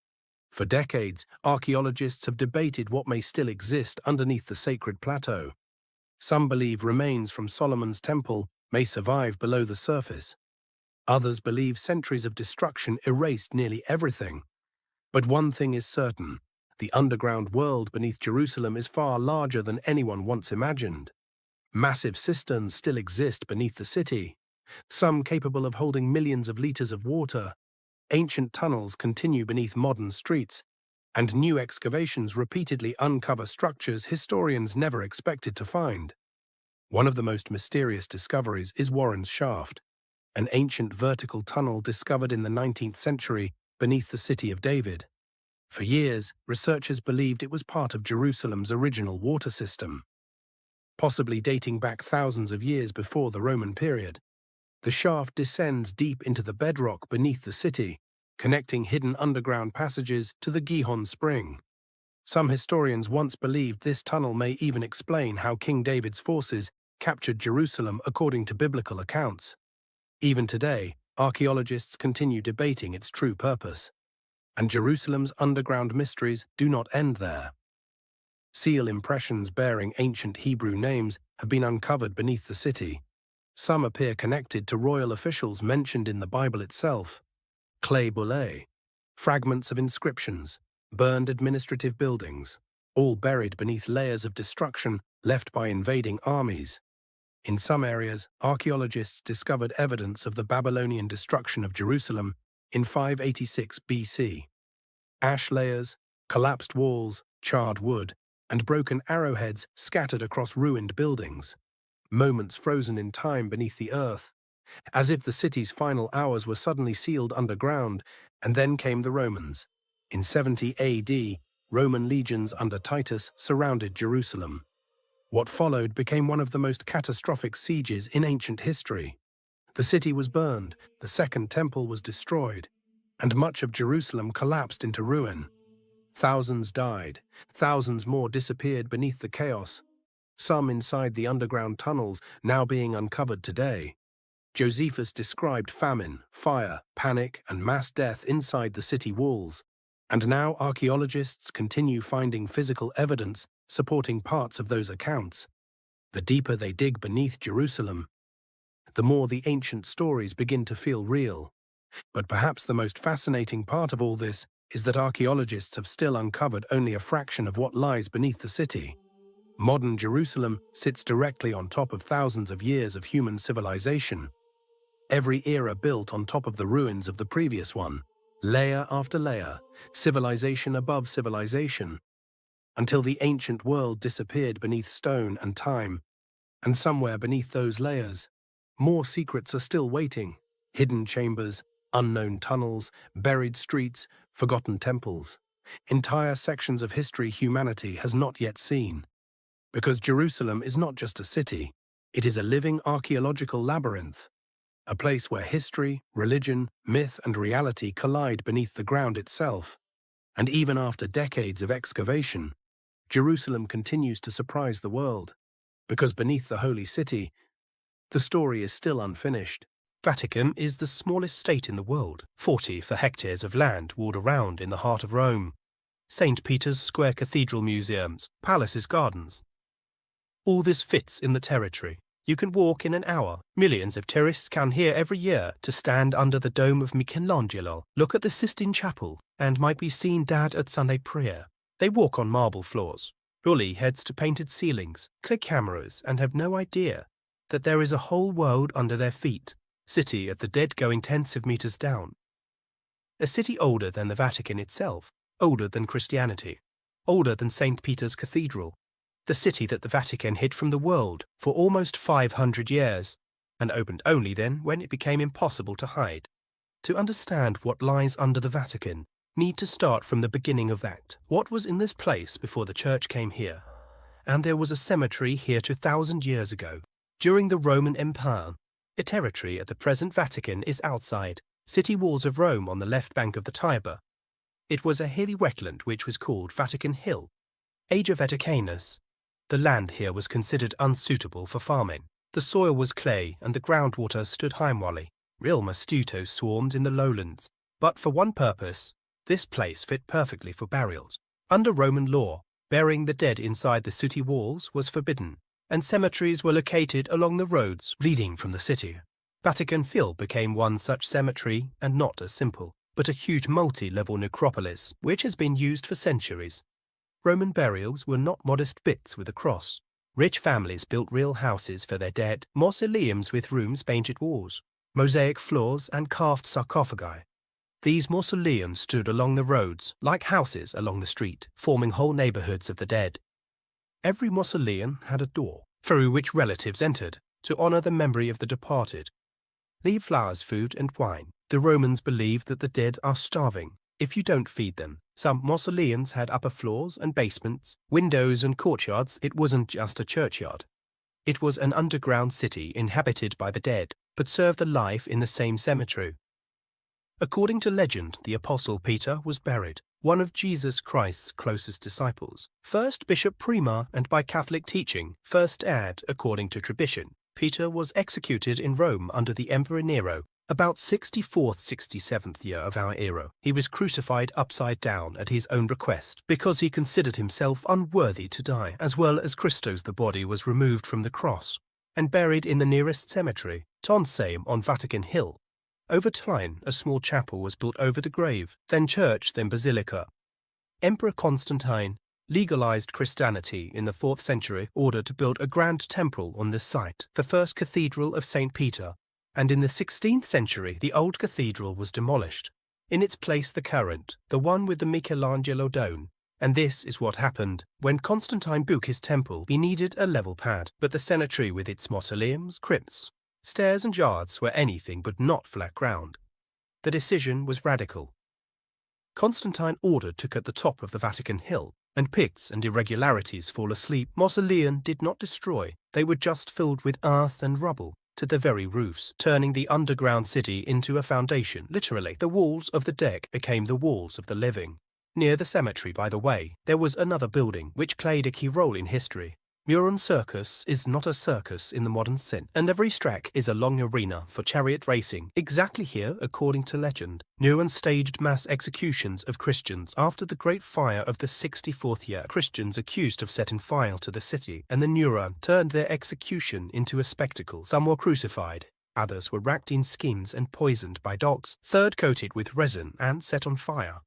For decades, archaeologists have debated what may still exist underneath the sacred plateau. Some believe remains from Solomon's temple may survive below the surface. Others believe centuries of destruction erased nearly everything. But one thing is certain: the underground world beneath Jerusalem is far larger than anyone once imagined. Massive cisterns still exist beneath the city, some capable of holding millions of liters of water. Ancient tunnels continue beneath modern streets, and new excavations repeatedly uncover structures historians never expected to find. One of the most mysterious discoveries is Warren's Shaft, an ancient vertical tunnel discovered in the 19th century beneath the city of David. For years, researchers believed it was part of Jerusalem's original water system, possibly dating back thousands of years before the Roman period. The shaft descends deep into the bedrock beneath the city, connecting hidden underground passages to the Gihon Spring. Some historians once believed this tunnel may even explain how King David's forces captured Jerusalem according to biblical accounts. Even today, archaeologists continue debating its true purpose, and Jerusalem's underground mysteries do not end there. Seal impressions bearing ancient Hebrew names have been uncovered beneath the city. Some appear connected to royal officials mentioned in the Bible itself. Clay bullae, fragments of inscriptions, burned administrative buildings, all buried beneath layers of destruction left by invading armies. In some areas, archaeologists discovered evidence of the Babylonian destruction of Jerusalem in 586 BC. Ash layers, collapsed walls, charred wood, and broken arrowheads scattered across ruined buildings. Moments frozen in time beneath the earth, as if the city's final hours were suddenly sealed underground. And then came the Romans. In 70 AD, Roman legions under Titus surrounded Jerusalem. What followed became one of the most catastrophic sieges in ancient history. The city was burned, the Second Temple was destroyed, and much of Jerusalem collapsed into ruin. Thousands died, thousands more disappeared beneath the chaos, some inside the underground tunnels now being uncovered today. Josephus described famine, fire, panic, and mass death inside the city walls, and now archaeologists continue finding physical evidence supporting parts of those accounts. The deeper they dig beneath Jerusalem, the more the ancient stories begin to feel real. But perhaps the most fascinating part of all this is that archaeologists have still uncovered only a fraction of what lies beneath the city. Modern Jerusalem sits directly on top of thousands of years of human civilization. Every era built on top of the ruins of the previous one, layer after layer, civilization above civilization, until the ancient world disappeared beneath stone and time. And somewhere beneath those layers, more secrets are still waiting. Hidden chambers, unknown tunnels, buried streets, forgotten temples. Entire sections of history humanity has not yet seen. Because Jerusalem is not just a city, it is a living archaeological labyrinth. A place where history, religion, myth, and reality collide beneath the ground itself. And even after decades of excavation, Jerusalem continues to surprise the world. Because beneath the holy city, the story is still unfinished. Vatican is the smallest state in the world, 40 for hectares of land walled around in the heart of Rome. St. Peter's Square Cathedral museums, palaces, gardens. All this fits in the territory. You can walk in an hour. Millions of tourists come here every year to stand under the dome of Michelangelo, look at the Sistine Chapel, and might be seen dad at Sunday prayer. They walk on marble floors. Bully heads to painted ceilings, click cameras, and have no idea that there is a whole world under their feet. City at the dead going tens of meters down. A city older than the Vatican itself, older than Christianity, older than St. Peter's Cathedral. The city that the Vatican hid from the world for almost 500 years, and opened only then when it became impossible to hide. To understand what lies under the Vatican, need to start from the beginning of that. What was in this place before the church came here? And there was a cemetery here 2,000 years ago, during the Roman Empire. A territory at the present Vatican is outside, city walls of Rome on the left bank of the Tiber. It was a hilly wetland which was called Vatican Hill. Age of Vaticanus. The land here was considered unsuitable for farming. The soil was clay and the groundwater stood heimwally. Real mosquitoes swarmed in the lowlands. But for one purpose, this place fit perfectly for burials. Under Roman law, burying the dead inside the city walls was forbidden, and cemeteries were located along the roads leading from the city. Vatican Hill became one such cemetery, and not a simple, but a huge multi-level necropolis, which has been used for centuries. Roman burials were not modest bits with a cross. Rich families built real houses for their dead, mausoleums with rooms painted walls, mosaic floors and carved sarcophagi. These mausoleums stood along the roads, like houses along the street, forming whole neighborhoods of the dead. Every mausoleum had a door, through which relatives entered, to honor the memory of the departed. Leave flowers, food, and wine. The Romans believed that the dead are starving if you don't feed them. Some mausoleums had upper floors and basements, windows and courtyards. It wasn't just a churchyard. It was an underground city inhabited by the dead, but served a life in the same cemetery. According to legend, the Apostle Peter was buried, one of Jesus Christ's closest disciples. First Bishop Prima, and by Catholic teaching, first ad according to tradition. Peter was executed in Rome under the Emperor Nero, about 64th-67th year of our era. He was crucified upside down at his own request, because he considered himself unworthy to die, as well as Christo's the body was removed from the cross, and buried in the nearest cemetery, Tonsame on Vatican Hill. Over time, a small chapel was built over the grave, then church, then basilica. Emperor Constantine legalized Christianity in the 4th century, ordered to build a grand temple on this site, the first cathedral of St. Peter, and in the 16th century the old cathedral was demolished. In its place the current, the one with the Michelangelo dome. And this is what happened. When Constantine built his temple, he needed a level pad, but the cemetery with its mausoleums, crypts, stairs and yards were anything but not flat ground. The decision was radical. Constantine ordered to cut the top of the Vatican Hill, and pits and irregularities fall asleep. Mausoleum did not destroy, they were just filled with earth and rubble to the very roofs, turning the underground city into a foundation. Literally, the walls of the dead became the walls of the living. Near the cemetery, by the way, there was another building which played a key role in history. Muron Circus is not a circus in the modern sense, and every track is a long arena for chariot racing. Exactly here, according to legend, Muron staged mass executions of Christians after the Great Fire of the 64th year. Christians accused of setting fire to the city, and the Muron turned their execution into a spectacle. Some were crucified, others were racked in skins and poisoned by dogs, third coated with resin and set on fire.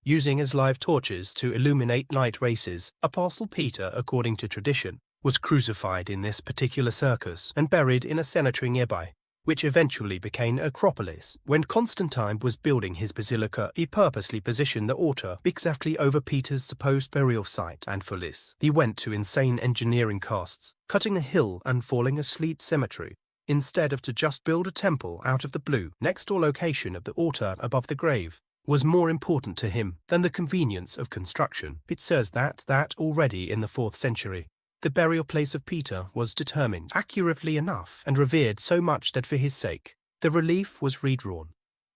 Using as live torches to illuminate night races, Apostle Peter, according to tradition, was crucified in this particular circus and buried in a cemetery nearby, which eventually became Acropolis. When Constantine was building his basilica, he purposely positioned the altar exactly over Peter's supposed burial site, and for this, he went to insane engineering costs, cutting a hill and falling asleep cemetery, instead of to just build a temple out of the blue. Next door location of the altar above the grave was more important to him than the convenience of construction. It says that already in the 4th century, the burial place of Peter was determined accurately enough and revered so much that for his sake, the relief was redrawn.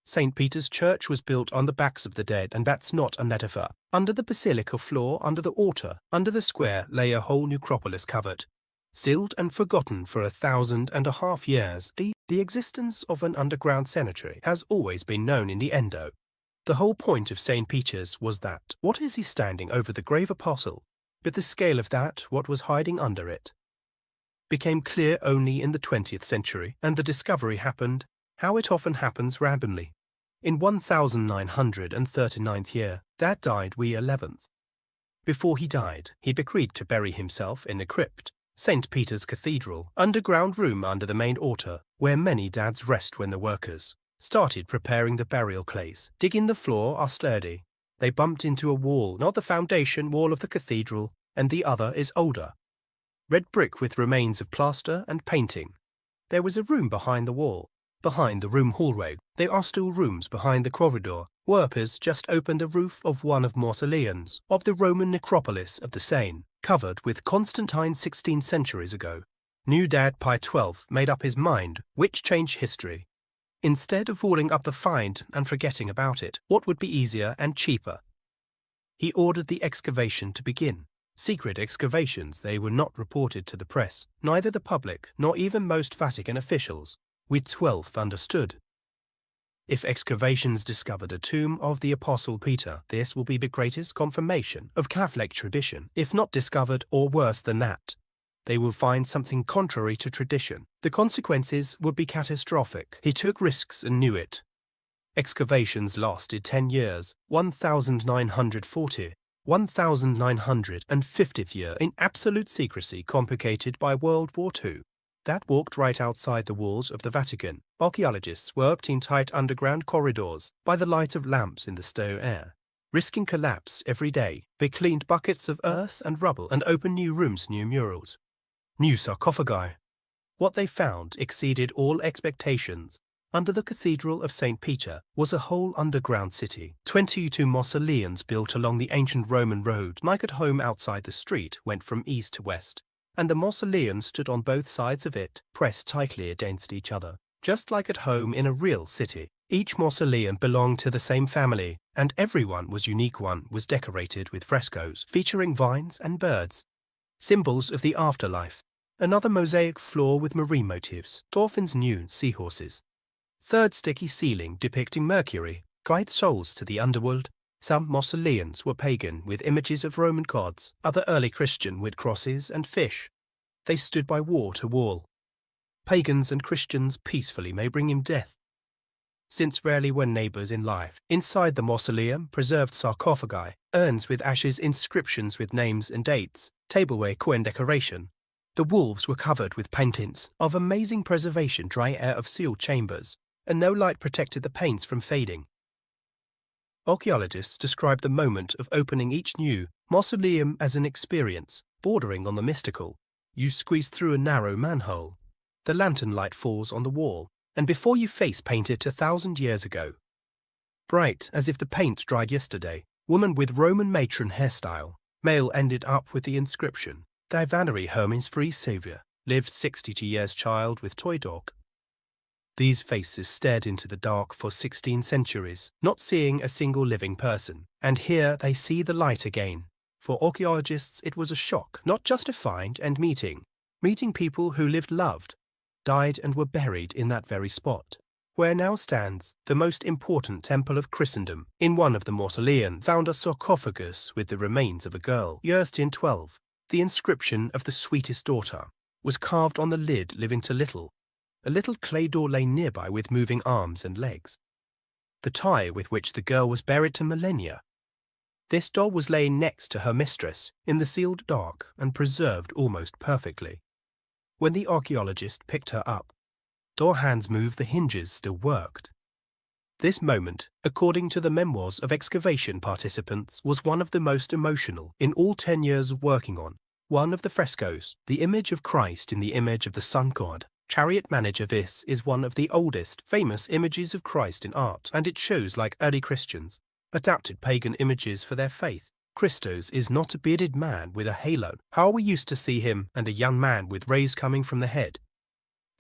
St. Peter's Church was built on the backs of the dead, and that's not a metaphor. Under the basilica floor, under the altar, under the square lay a whole necropolis covered, sealed and forgotten for 1,500 years. The existence of an underground cemetery has always been known in the Endo. The whole point of St. Peter's was that, what is he standing over the grave apostle? But the scale of that, what was hiding under it, became clear only in the 20th century, and the discovery happened, how it often happens, randomly. In 1939th year, Dad died we 11th. Before he died, he bequeathed to bury himself in a crypt, St. Peter's Cathedral, underground room under the main altar, where many dads rest when the workers started preparing the burial clays. Digging the floor are sturdy. They bumped into a wall, not the foundation wall of the cathedral, and the other is older. Red brick with remains of plaster and painting. There was a room behind the wall. Behind the room hallway, there are still rooms behind the corridor. Workers just opened the roof of one of mausoleums of the Roman necropolis of the Seine, covered with Constantine 16 centuries ago. New Dad Pie 12 made up his mind, which changed history. Instead of walling up the find and forgetting about it, what would be easier and cheaper? He ordered the excavation to begin. Secret excavations, they were not reported to the press, neither the public nor even most Vatican officials. We 12th understood. If excavations discovered a tomb of the Apostle Peter, this will be the greatest confirmation of Catholic tradition. If not discovered, or worse than that, they will find something contrary to tradition. The consequences would be catastrophic. He took risks and knew it. Excavations lasted 10 years, 1940, 1950th year in absolute secrecy, complicated by World War II. That walked right outside the walls of the Vatican. Archaeologists worked in tight underground corridors by the light of lamps in the still air. Risking collapse every day, they cleaned buckets of earth and rubble and opened new rooms, new murals, new sarcophagi. What they found exceeded all expectations. Under the Cathedral of St. Peter was a whole underground city. 22 mausoleums built along the ancient Roman road, like at home outside the street, went from east to west, and the mausoleums stood on both sides of it, pressed tightly against each other, just like at home in a real city. Each mausoleum belonged to the same family, and everyone was unique. One was decorated with frescoes featuring vines and birds, symbols of the afterlife. Another mosaic floor with marine motifs, dolphins, nude seahorses. Third sticky ceiling depicting Mercury, guide souls to the underworld. Some mausoleums were pagan with images of Roman gods, other early Christian with crosses and fish. They stood by wall to wall. Pagans and Christians peacefully may bring him death, since rarely were neighbours in life. Inside the mausoleum, preserved sarcophagi, urns with ashes, inscriptions with names and dates, tableware, coin decoration. The walls were covered with paintings of amazing preservation, dry air of sealed chambers, and no light protected the paints from fading. Archaeologists describe the moment of opening each new mausoleum as an experience bordering on the mystical. You squeeze through a narrow manhole. The lantern light falls on the wall, and before you face painted 1,000 years ago. Bright as if the paint dried yesterday, woman with Roman matron hairstyle. Male ended up with the inscription, Divanary Hermes free saviour, lived 62 years child with toy dog. These faces stared into the dark for 16 centuries, not seeing a single living person, and here they see the light again. For archaeologists it was a shock, not just a find and meeting people who lived, loved, died and were buried in that very spot, where now stands the most important temple of Christendom. In one of the mausoleums found a sarcophagus with the remains of a girl, years in 12. The inscription of the sweetest daughter was carved on the lid, living to little. A little clay door lay nearby with moving arms and legs. The tie with which the girl was buried to millennia. This doll was laying next to her mistress in the sealed dark and preserved almost perfectly. When the archaeologist picked her up, door hands moved, the hinges still worked. This moment, according to the memoirs of excavation participants, was one of the most emotional in all 10 years of working on. One of the frescoes, the image of Christ in the image of the sun god, chariot manager. This is one of the oldest famous images of Christ in art, and it shows like early Christians adapted pagan images for their faith. Christos is not a bearded man with a halo, how we used to see him, and a young man with rays coming from the head,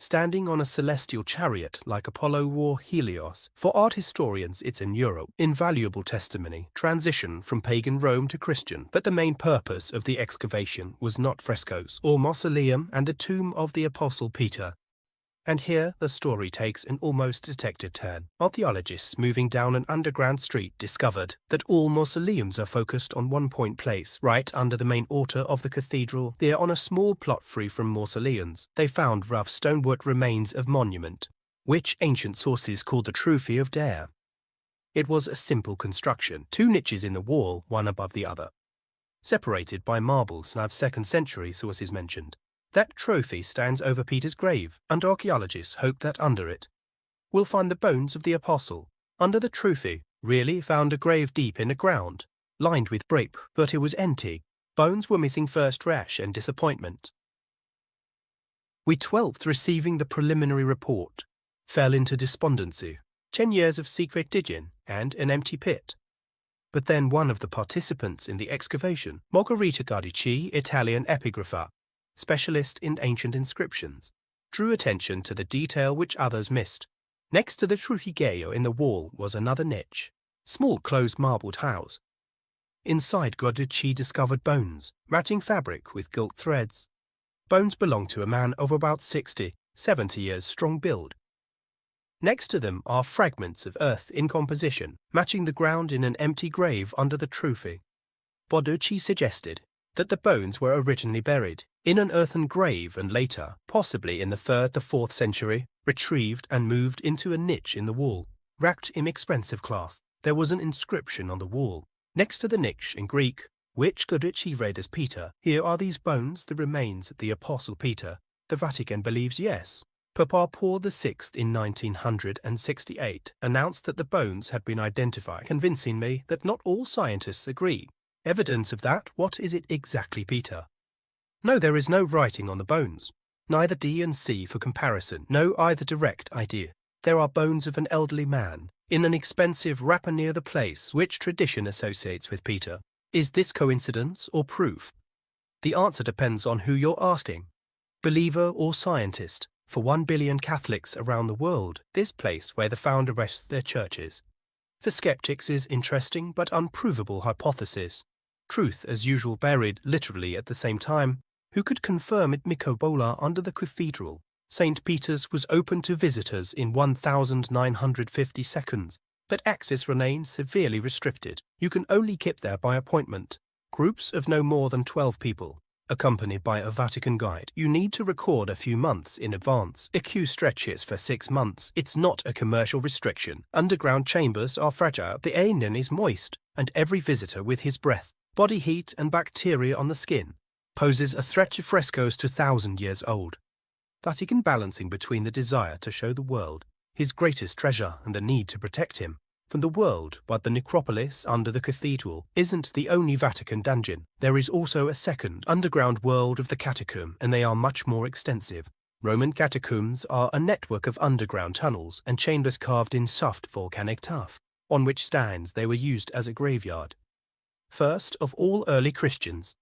standing on a celestial chariot like Apollo or Helios. For art historians, it's an invaluable testimony, transition from pagan Rome to Christian. But the main purpose of the excavation was not frescoes or mausoleum and the tomb of the Apostle Peter. And here the story takes an almost detective turn. Archaeologists moving down an underground street discovered that all mausoleums are focused on one point place, right under the main altar of the cathedral. There, on a small plot free from mausoleums, they found rough stonework remains of monument, which ancient sources called the Trophy of Dare. It was a simple construction, 2 niches in the wall, one above the other, separated by marbles, now 2nd century sources mentioned. That trophy stands over Peter's grave, and archaeologists hope that under it we'll find the bones of the apostle. Under the trophy, really found a grave deep in the ground, lined with grape, but it was empty. Bones were missing. First rash and disappointment. We 12th receiving the preliminary report, fell into despondency. 10 years of secret digging and an empty pit. But then one of the participants in the excavation, Margherita Guardici, Italian epigrapher, specialist in ancient inscriptions, drew attention to the detail which others missed. Next to the truffigello in the wall was another niche, small closed marbled house. Inside, Guardici discovered bones, matching fabric with gilt threads. Bones belonged to a man of about 60, 70 years strong build. Next to them are fragments of earth in composition, matching the ground in an empty grave under the trophy. Guardici suggested that the bones were originally buried in an earthen grave and later, possibly in the 3rd to 4th century, retrieved and moved into a niche in the wall. Racked in expensive glass, there was an inscription on the wall, next to the niche in Greek, which Guardici read as Peter. Here are these bones, the remains of the Apostle Peter. The Vatican believes yes. Papa Paul VI in 1968 announced that the bones had been identified, convincing me that not all scientists agree. Evidence of that, what is it exactly, Peter? No, there is no writing on the bones. Neither D and C for comparison, no either direct idea. There are bones of an elderly man, in an expensive wrapper near the place which tradition associates with Peter. Is this coincidence or proof? The answer depends on who you're asking, believer or scientist. For 1 billion Catholics around the world, this place where the founder rests their churches. For skeptics is interesting but unprovable hypothesis. Truth as usual buried literally at the same time. Who could confirm it? Nicopolis under the cathedral. St. Peter's was open to visitors in 1950 seconds, but access remains severely restricted. You can only keep there by appointment. Groups of no more than 12 people, accompanied by a Vatican guide. You need to record a few months in advance. A queue stretches for 6 months. It's not a commercial restriction. Underground chambers are fragile. The air is moist, and every visitor with his breath, body heat and bacteria on the skin poses a threat to frescoes 2,000 years old. Vatican balancing between the desire to show the world his greatest treasure and the need to protect him from the world, but the necropolis under the cathedral isn't the only Vatican dungeon. There is also a second underground world of the catacomb, and they are much more extensive. Roman catacombs are a network of underground tunnels and chambers carved in soft volcanic tuff, on which stands they were used as a graveyard. First of all early Christians,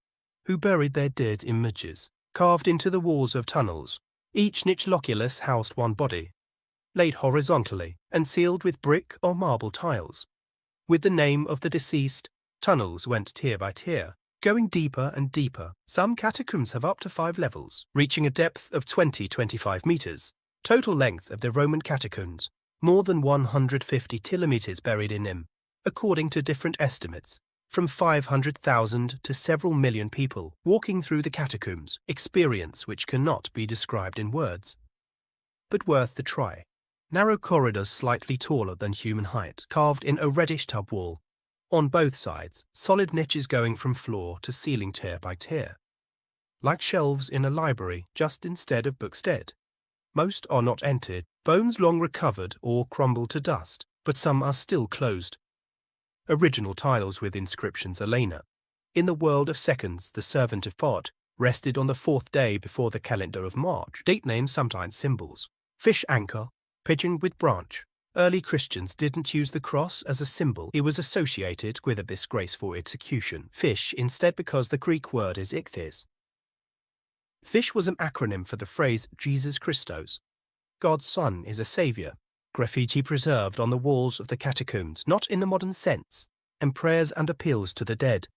who buried their dead images, carved into the walls of tunnels. Each niche loculus housed one body, laid horizontally and sealed with brick or marble tiles. With the name of the deceased, tunnels went tier by tier, going deeper and deeper. Some catacombs have up to 5 levels, reaching a depth of 20-25 meters. Total length of the Roman catacombs, more than 150 kilometers buried in them, according to different estimates. From 500,000 to several million people walking through the catacombs, experience which cannot be described in words. But worth the try. Narrow corridors slightly taller than human height, carved in a reddish tub wall. On both sides, solid niches going from floor to ceiling tier by tier. Like shelves in a library, just instead of bookstead. Most are not entered, bones long recovered or crumbled to dust, but some are still closed. Original tiles with inscriptions Elena. In the world of seconds, the servant of God rested on the 4th day before the calendar of March. Date names, sometimes symbols. Fish anchor, pigeon with branch. Early Christians didn't use the cross as a symbol. It was associated with a disgraceful execution. Fish instead because the Greek word is ichthys. Fish was an acronym for the phrase Jesus Christos. God's Son is a savior. Graffiti preserved on the walls of the catacombs, not in the modern sense, and prayers and appeals to the dead,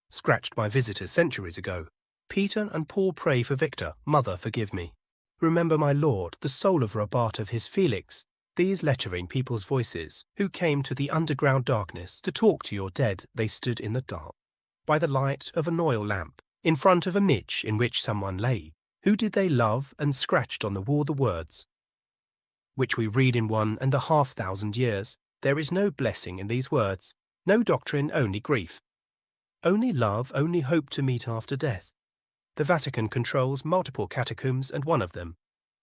scratched by visitors centuries ago. Peter and Paul pray for Victor, Mother, forgive me. Remember my Lord, the soul of Rabat of his Felix. These lettering people's voices, who came to the underground darkness to talk to your dead. They stood in the dark, by the light of an oil lamp, in front of a niche in which someone lay. Who did they love? And scratched on the wall the words, which we read in 1,500 years. There is no blessing in these words, no doctrine, only grief. Only love, only hope to meet after death. The Vatican controls multiple catacombs, and one of them,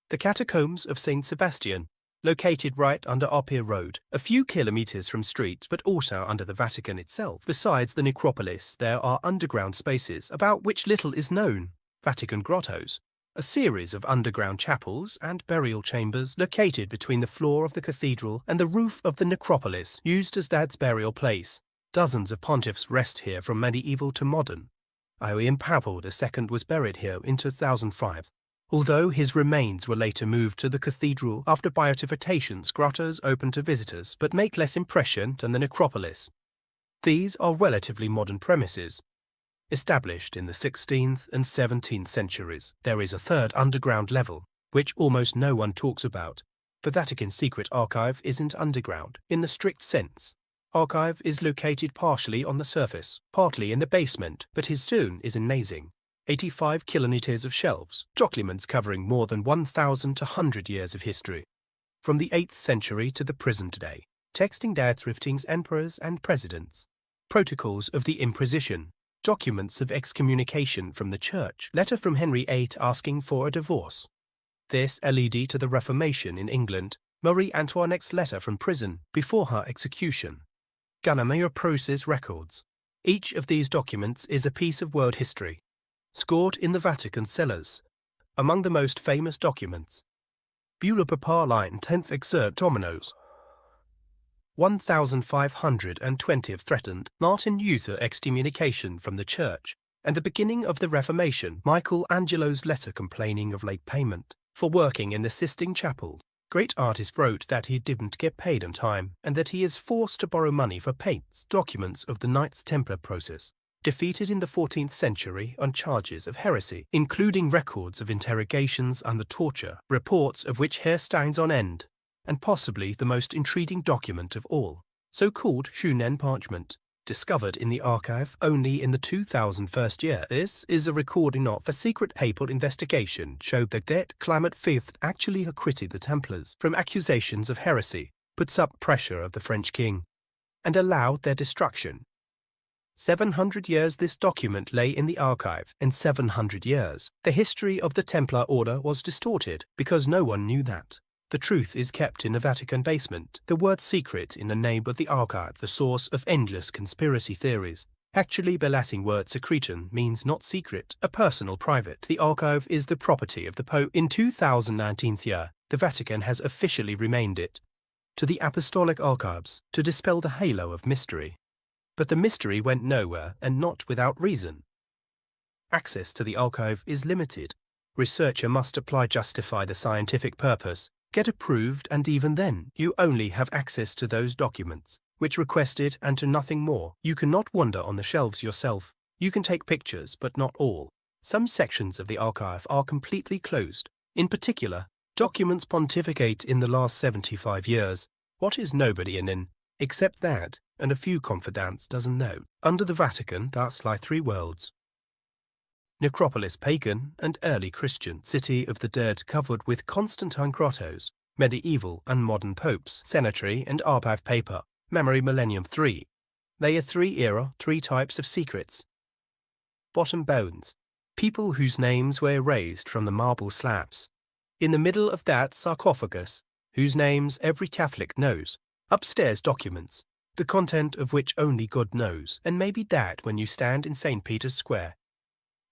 the Catacombs of St. Sebastian, located right under Apia Road, a few kilometers from streets, but also under the Vatican itself. Besides the necropolis, there are underground spaces about which little is known. Vatican grottos, a series of underground chapels and burial chambers located between the floor of the cathedral and the roof of the necropolis, used as Dad's burial place. Dozens of pontiffs rest here from medieval to modern. Ioan Paul II was buried here in 2005. Although his remains were later moved to the cathedral after beatifications, grottos open to visitors but make less impression than the necropolis. These are relatively modern premises. Established in the 16th and 17th centuries, there is a third underground level, which almost no one talks about. The Vatican's secret archive isn't underground, in the strict sense. Archive is located partially on the surface, partly in the basement, but his zone is amazing. 85 kilometers of shelves, documents covering more than 1,100 years of history. From the 8th century to the present day, texting dates riftings emperors and presidents. Protocols of the Inquisition. Documents of excommunication from the Church, letter from Henry VIII asking for a divorce. This led to the Reformation in England, Marie Antoinette's letter from prison before her execution. Ganimede process records. Each of these documents is a piece of world history, scored in the Vatican cellars. Among the most famous documents, Bulla Papali 10th excerpt Dominos. 1520 threatened Martin Luther excommunication from the Church, and the beginning of the Reformation, Michelangelo's letter complaining of late payment. for working in the Sistine Chapel. Great artist wrote that he didn't get paid on time and that he is forced to borrow money for paints, documents of the Knights Templar process. Defeated in the 14th century on charges of heresy, including records of interrogations under torture, reports of which hair stands on end, and possibly the most intriguing document of all, so-called Shunen parchment, discovered in the archive only in the 2001 year. This is a recording of a secret papal investigation showed that Clement V actually acquitted the Templars from accusations of heresy, puts up pressure of the French king, and allowed their destruction. 700 years this document lay in the archive, and 700 years the history of the Templar order was distorted because no one knew that. The truth is kept in the Vatican basement, the word secret in the name of the archive, the source of endless conspiracy theories. Actually, the Latin word secretum means not secret, a personal private. The archive is the property of the Pope. In 2019 year, the Vatican has officially renamed it to the Apostolic Archives to dispel the halo of mystery. But the mystery went nowhere, and not without reason. Access to the archive is limited. Researcher must justify the scientific purpose, get approved, and even then, you only have access to those documents, which requested, and to nothing more. You cannot wander on the shelves yourself. You can take pictures, but not all. Some sections of the archive are completely closed. In particular, documents pontificate in the last 75 years. What is nobody in, except that, and a few confidants doesn't know. Under the Vatican, that's like three worlds. Necropolis, pagan and early Christian, city of the dead covered with Constantine grottos, medieval and modern popes, cemetery and archive paper, memory millennium 3. Layer 3 era, 3 types of secrets. Bottom bones, people whose names were erased from the marble slabs. In the middle of that sarcophagus, whose names every Catholic knows. Upstairs documents, the content of which only God knows, and maybe that when you stand in St. Peter's Square.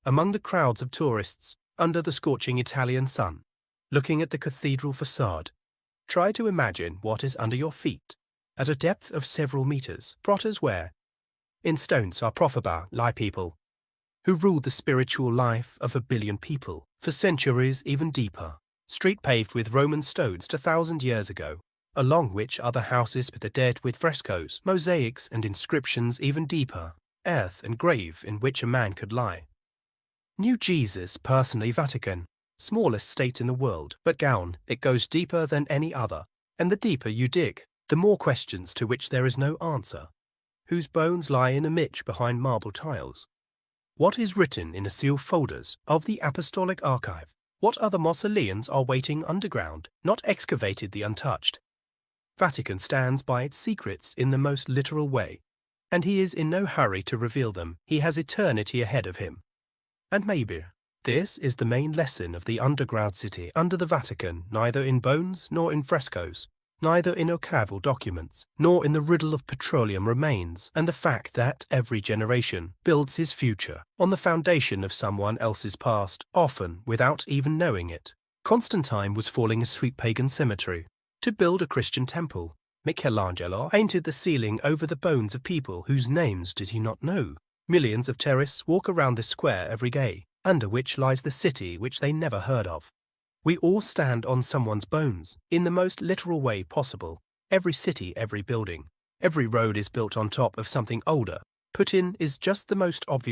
Among the crowds of tourists, under the scorching Italian sun, looking at the cathedral facade, try to imagine what is under your feet. At a depth of several meters, protters where, in stone sarcophagi, lie people, who ruled the spiritual life of 1 billion people, for centuries even deeper, street paved with Roman stones 1,000 years ago, along which are the houses with the dead with frescoes, mosaics and inscriptions even deeper, earth and grave in which a man could lie. New Jesus, personally Vatican, smallest state in the world, but gown, it goes deeper than any other, and the deeper you dig, the more questions to which there is no answer. Whose bones lie in a niche behind marble tiles? What is written in the sealed folders of the Apostolic Archive? What other mausoleums are waiting underground, not excavated the untouched? Vatican stands by its secrets in the most literal way, and he is in no hurry to reveal them. He has eternity ahead of him. And maybe this is the main lesson of the underground city under the Vatican, neither in bones nor in frescoes, neither in archival documents, nor in the riddle of petroleum remains, and the fact that every generation builds his future on the foundation of someone else's past, often without even knowing it. Constantine was falling a sweet pagan cemetery to build a Christian temple. Michelangelo painted the ceiling over the bones of people whose names did he not know. Millions of tourists walk around this square every day, under which lies the city which they never heard of. We all stand on someone's bones, in the most literal way possible. Every city, every building, every road is built on top of something older. Putin is just the most obvious